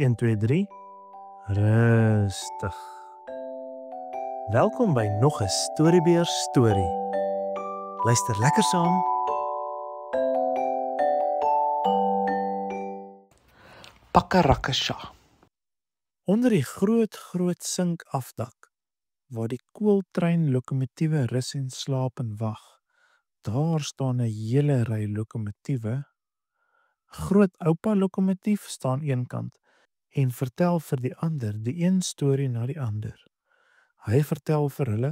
1, 2, 3. Rustig. Welkom by nog 'n Storiebeer storie. Luister lekker saam. Pakkerakesja. Onder die groot sinkafdak, waar die kooltrein-lokomotiewe rus en slaap en wag, daar staan 'n hele ry lokomotiewe. Grootoupa lokomotief staan eenkant en vertel vir die ander die een storie na die ander. Hy vertel vir hulle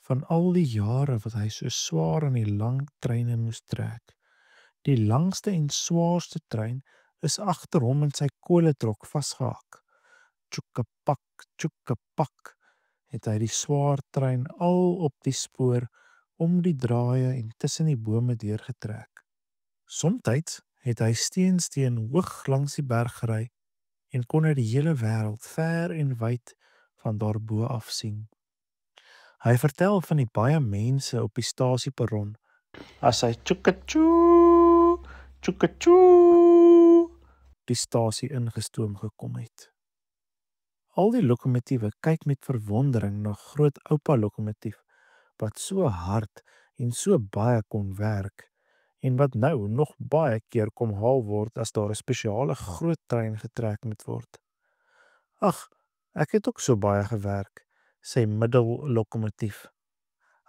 van al die jare wat hy so swaar aan die lang treine moes trek. Die langste en swaarste trein is agter hom in sy koletrok vasgehak. Tjoekepak, het hy die swaar trein al op die spoor om die draaie en tussen die bome deurgetrek. Somtyds het hy steen hoog langs die berg gery en kon hy die hele wêreld ver en wyd van daarbo af sien. Hy vertel van die baie mense op die stasieperron as hy tjoeketjoo die stasie ingestoom gekom het. Al die lokomotiewe kyk met verwondering na grootoupa lokomotief wat so hard en so baie kon werk en wat nou nog baie keer kom haal word as daar 'n spesiale groot trein getrek moet word. Ag, ek het ook so baie gewerk, sê middellokomotief.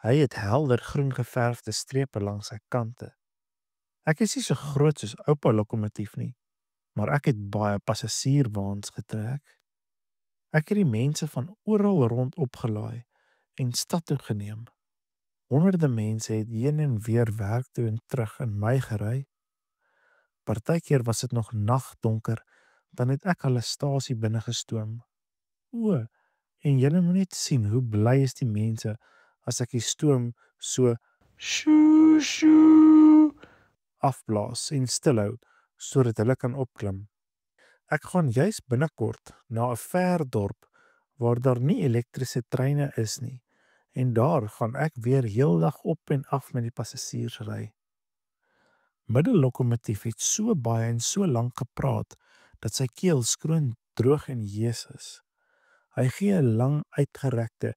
Hy het helder groen geverfde strepe langs sy kante. Ek is nie so groot soos oupa lokomotief nie, maar ek het baie passasierswaens getrek. Ek het die mense van oral rond opgelaai en stad toe geneem. Honderde mense het heen en weer werk toe en terug in my gery. Partykeer was dit nog nagdonker, dan het ek al 'n stasie binne gestoom. O, en julle moet net sien hoe bly is die mense as ek die stoom so shoo afblaas en stilhou sodat hulle kan opklim. Ek gaan juis binnekort na 'n ver dorp waar daar nie elektriese treine is nie. En daar gaan ek weer heeldag op en af met die passasiers ry. Middellokomotief het so baie en so lank gepraat dat sy keel skroon droog en hees is. Hy gee 'n lang uitgerekte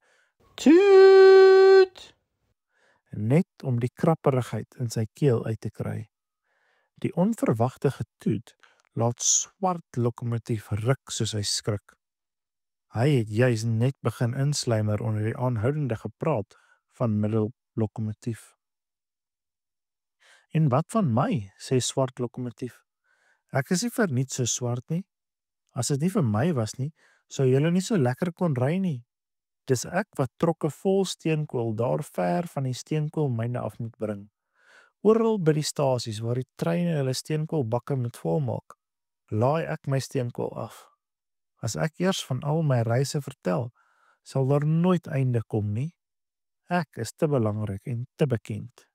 toot net om die krapperigheid in sy keel uit te kry. Die onverwagte getoet laat swart lokomotief ruk soos hy skrik. Hy het juis net begin insluimer onder die aanhoudende gepraat van middellokomotief. En wat van my, sê swart lokomotief. Ek is nie vir niets so swart nie. As dit nie vir my was nie, sou julle nie so lekker kon ry nie. Dis ek wat trokke vol steenkool daar ver van die steenkoolmyne af moet bring. Oral by die stasies waar die treine hulle steenkoolbakke moet volmaak, laai ek my steenkool af. As ek eers van al my reise vertel, sal daar nooit einde kom nie. Ek is te belangrik en te bekend.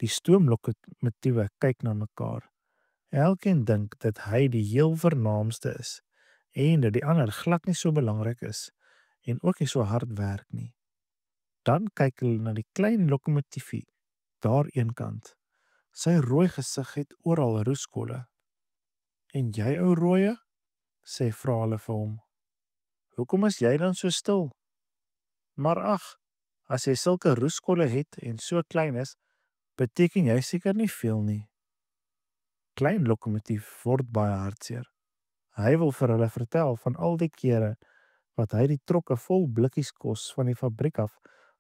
Die stoomlokomotiewe kyk na mekaar. Elkeen dink dat hy die heel vernaamste is en dat die ander glad nie so belangrik is en ook nie so hard werk nie. Dan kyk hulle na die klein lokomotiefie daar eenkant. Sy rooi gesig het oral roeskolle. En jy ou rooie? Sê vra hulle vir hom. Hoekom is jy dan so stil? Maar ag, as jy sulke roeskolle het en so klein is, beteken jy seker nie veel nie. Klein lokomotief word baie hartseer. Hy wil vir hulle vertel van al die kere wat hy die trokke vol blikkies kos van die fabriek af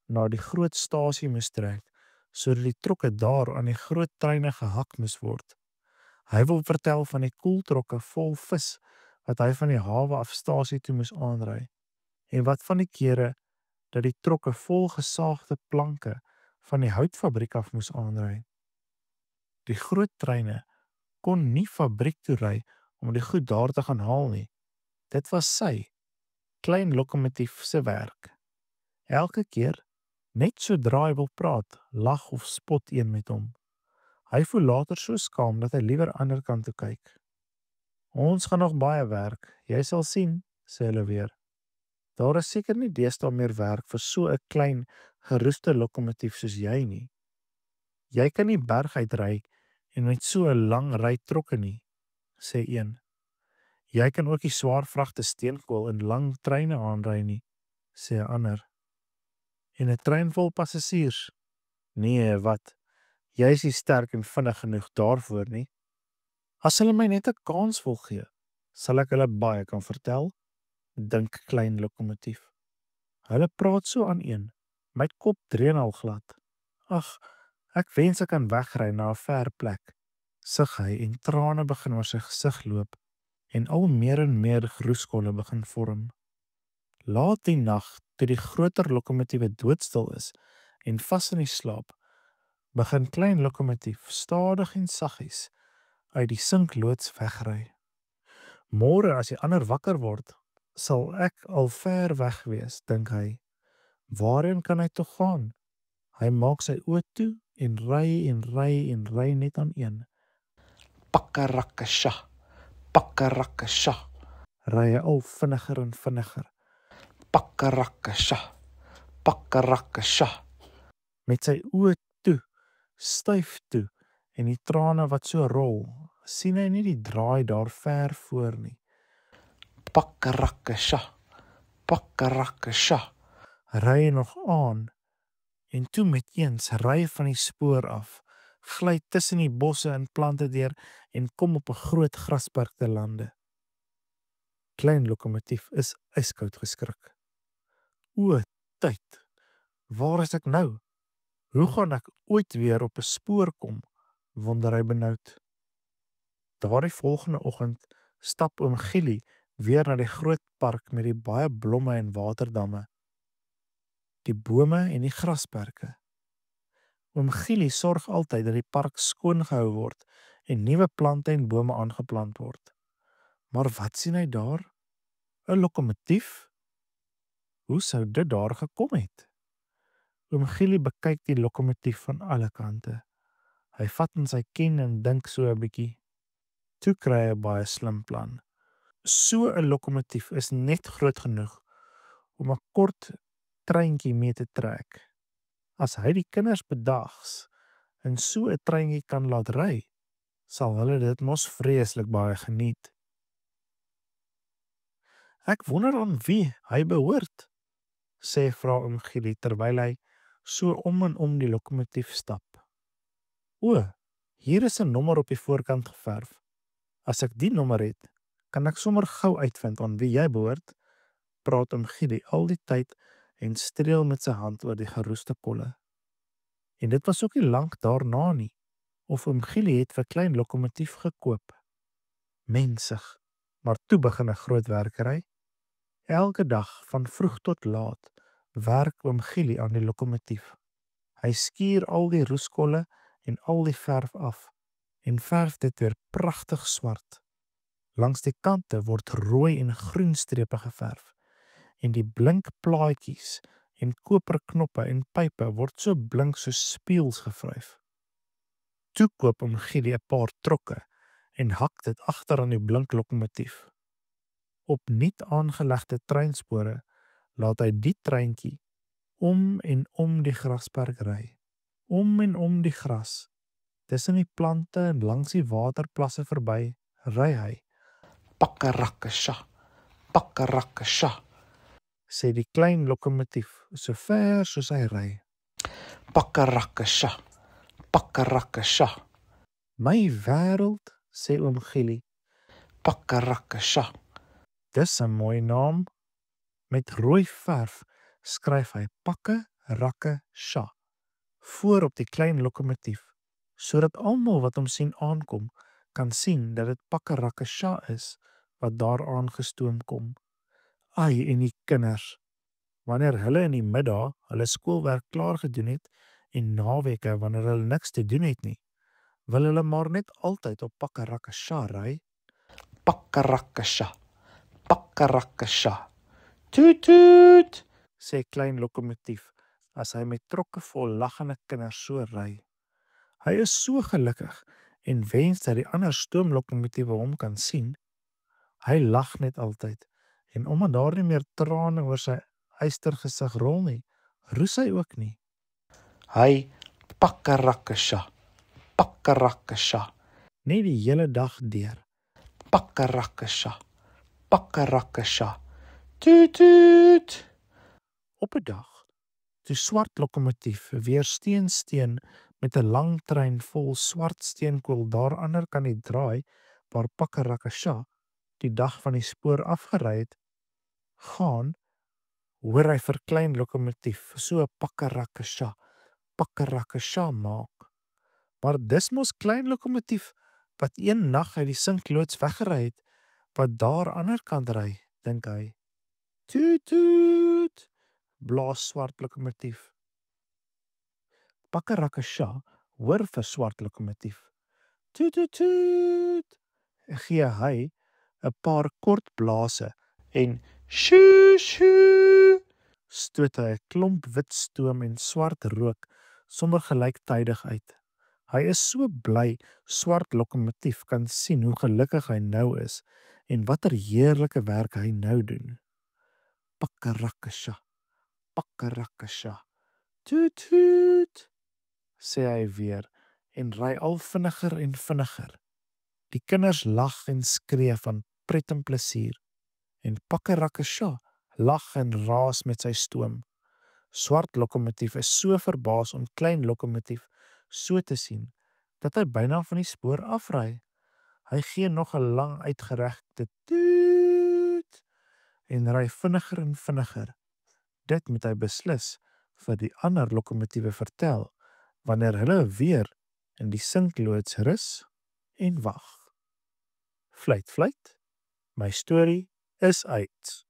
na die groot stasie moes trek, sodat die trokke daar aan die groot treine gehak moes word. Hy wil vertel van die koeltrokke vol vis wat hy van die hawe af stasie toe moes aanry, en wat van die kere dat die trokke vol gesaagde planke van die houtfabriek af moes aanry. Die groot treine kon nie fabriek toe ry om die goed daar te gaan haal nie. Dit was sy, klein lokomotief se werk. Elke keer, net sodra hy wil praat, lag of spot een met hom. Hy voel later so skaam dat hy liewer ander kant toe kyk. Ons gaan nog baie werk, jy sal sien, sê hulle weer. Daar is seker nie deesdae meer werk vir so 'n klein, geroeste lokomotief soos jy nie. Jy kan nie berg uitry en met so 'n lang ry trokke nie, sê een. Jy kan ook die swaar vragte steenkool in lang treine aanry nie, sê 'n ander. En 'n trein vol passasiers? Nee, wat? Jy is nie sterk en vinnig genoeg daarvoor nie. As hulle my net 'n kans wil gee, sal ek hulle baie kan vertel, dink klein lokomotief. Hulle praat so aan een, my kop dreun al glad. Ag, ek wens ek kan wegry na 'n ver plek, sug hy en trane begin oor sy gesig loop en al meer en meer roeskolle begin vorm. Laat die nag, toe die groter lokomotiewe doodstil is en vas in die slaap, begin klein lokomotief stadig en saggies uit die sinkloods wegry. Môre as die ander wakker word, sal ek al ver weg wees, dink hy. Waarheen kan hy tog gaan? Hy maak sy oë toe en ry en ry en ry net aan een. Pakkerakasha, pakkerakasha, Ry hy al vinniger en vinniger. pakkerakasha, pakkerakasha, Met sy oë toe, styf toe en die trane wat so rol, sien hy nie die draai daar ver voor nie. pakkerakasha, pakkerakasha, Ry hy nog aan en toe met eens ry hy van die spoor af, gly tussen die bosse en plante deur en kom op 'n groot grasperk te lande. Klein lokomotief is yskoud geskrik. O, tyd. Waar is ek nou? Hoe gaan ek ooit weer op 'n spoor kom? Wonder hy benoud. Daardie volgende oggend stap oom Gielie weer na die groot park met die baie blomme en waterdamme, die bome en die grasperke. Oom Gielie sorg altyd dat die park skoon gehou word en nuwe plante en bome aangeplant word. Maar wat sien hy daar? 'n Lokomotief? Hoe sou dit daar gekom het? Oom Gielie bekyk die lokomotief van alle kante. Hy vat in sy ken en dink so 'n bietjie. Toe kry hy 'n baie slim plan. So 'n lokomotief is net groot genoeg om 'n kort treintjie mee te trek. As hy die kinders bedags en so 'n treintjie kan laat ry, sal hulle dit mos vreeslik baie geniet. Ek wonder aan wie hy behoort, sê vra oom Gielie terwyl hy so om en om die lokomotief stap. O, hier is 'n nommer op die voorkant geverf. As ek die nommer het, kan ek sommer gou uitvind aan wie jy behoort, praat oom Gielie al die tyd en streel met sy hand oor die geroeste kolle. En dit was ook nie lank daarna nie, of oom Gielie het vir klein lokomotief gekoop. Mensig, maar toe begin 'n groot werkery. Elke dag van vroeg tot laat werk oom Gielie aan die lokomotief. Hy skuur al die roeskolle en al die verf af en verf dit weer pragtig swart. Langs die kante word rooi en groen strepe geverf en die blink plaatjies en koperknoppe en pype word so blink soos spieëls gevryf. Toe koop oom Gielie 'n paar trokke en hak dit agter aan die blink lokomotief. Op nuut aangelegde treinspore laat hy die treintjie om en om die grasperk ry. Om en om die gras. Tussen die plante en langs die waterplasse verby ry hy, pakkerakasha, pakkerakasha, sê die klein lokomotief so ver soos hy ry. pakkerakasha, pakkerakasha, My wêreld, sê oom Gielie, pakkerakasha, dis 'n mooi naam. Met rooi verf skryf hy pakke rakke sha voor op die klein lokomotief, sodat almal wat hom sien aankom, kan sien dat dit pakke rakke sha is wat daar aangestoom kom. Ai, en die kinders, wanneer hulle in die middag hulle skoolwerk klaar gedoen het en naweke wanneer hulle niks te doen het nie, wil hulle maar net altyd op pakke rakke sha ry. pakkerakasha, pakkerakasha, toet toet, Sê klein lokomotief as hy met trokke vol lagende kinders so ry. Hy is so gelukkig en wens dat die ander stoomlokomotiewe hom kan sien. Hy lag net altyd en omdat daar nie meer trane oor sy eystergesig rol nie, roes hy ook nie. hy pakkerakasha, pakkerakasha, Net die hele dag deur. pakkerakasha, Pakkerakkesja. Toet toet. Op 'n dag, toe swart lokomotief weer steen met 'n lang trein vol swart steenkool daar ander kan die draai waar Pakkerakesja die dag van die spoor afgery het, gaan hoor hy vir klein lokomotief so Pakkerakesja maak. Maar dis mos klein lokomotief wat een nag uit die sinkloods weggery het, wat daar ander kant ry, dink hy. Toet toet, blaas swart lokomotief. Pakkerakesja hoor vir swart lokomotief. Toet toet toet, gee hy 'n paar kort blase En shoo shoo. stoot hy 'n klomp wit stoom en swart rook sommer gelyktydig uit. Hy is so bly swart lokomotief kan sien hoe gelukkig hy nou is en watter heerlike werk hy nou doen. Pakkerakesja, Pakkerakesja, toet toet, sê hy weer en ry al vinniger en vinniger. Die kinders lag en skree van pret en plesier en Pakkerakesja lag en raas met sy stoom. Swart lokomotief is so verbaas om klein lokomotief so te sien dat hy byna van die spoor afry. Hy gee nog 'n lang uitgerekte toet en ry vinniger en vinniger. Dit moet hy beslis vir die ander lokomotiewe vertel wanneer hulle weer in die sinkloods rus en wag. Fluit, fluit. My storie is uit.